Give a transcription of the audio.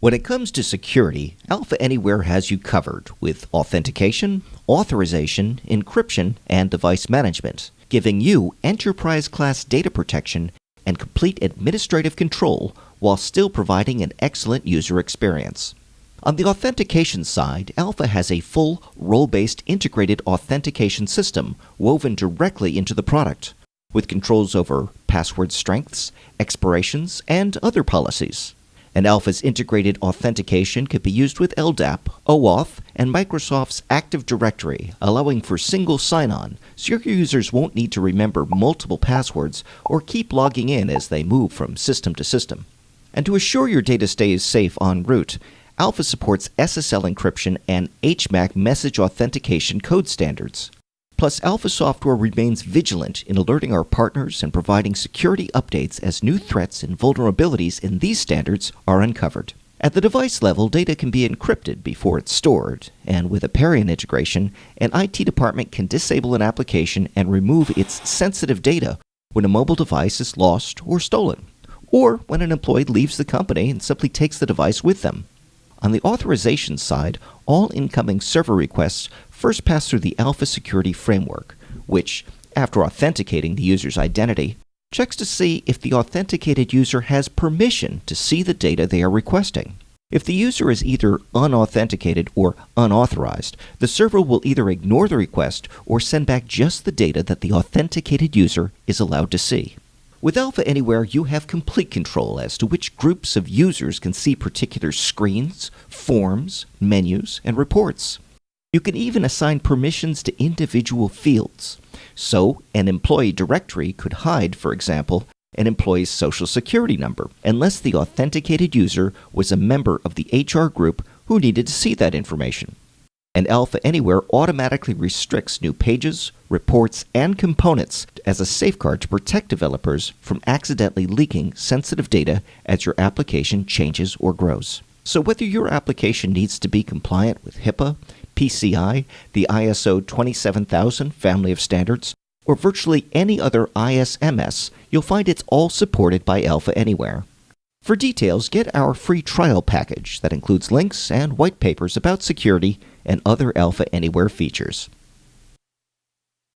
When it comes to security, Alpha Anywhere has you covered with authentication, authorization, encryption, and device management, giving you enterprise-class data protection and complete administrative control while still providing an excellent user experience. On the authentication side, Alpha has a full, role-based integrated authentication system woven directly into the product, with controls over password strengths, expirations, and other policies. And Alpha's integrated authentication could be used with LDAP, OAuth, and Microsoft's Active Directory, allowing for single sign-on, so your users won't need to remember multiple passwords or keep logging in as they move from system to system. And to assure your data stays safe en route, Alpha supports SSL encryption and HMAC message authentication code standards. Plus, Alpha software remains vigilant in alerting our partners and providing security updates as new threats and vulnerabilities in these standards are uncovered. At the device level, data can be encrypted before it's stored, and with Aperion integration, an IT department can disable an application and remove its sensitive data when a mobile device is lost or stolen, or when an employee leaves the company and simply takes the device with them. On the authorization side, all incoming server requests first pass through the Alpha Security Framework, which, after authenticating the user's identity, checks to see if the authenticated user has permission to see the data they are requesting. If the user is either unauthenticated or unauthorized, the server will either ignore the request or send back just the data that the authenticated user is allowed to see. With Alpha Anywhere, you have complete control as to which groups of users can see particular screens, forms, menus, and reports. You can even assign permissions to individual fields. So, an employee directory could hide, for example, an employee's social security number, unless the authenticated user was a member of the HR group who needed to see that information. And Alpha Anywhere automatically restricts new pages, reports, and components as a safeguard to protect developers from accidentally leaking sensitive data as your application changes or grows. So whether your application needs to be compliant with HIPAA, PCI, the ISO 27000 family of standards, or virtually any other ISMS, you'll find it's all supported by Alpha Anywhere. For details, get our free trial package that includes links and white papers about security and other Alpha Anywhere features.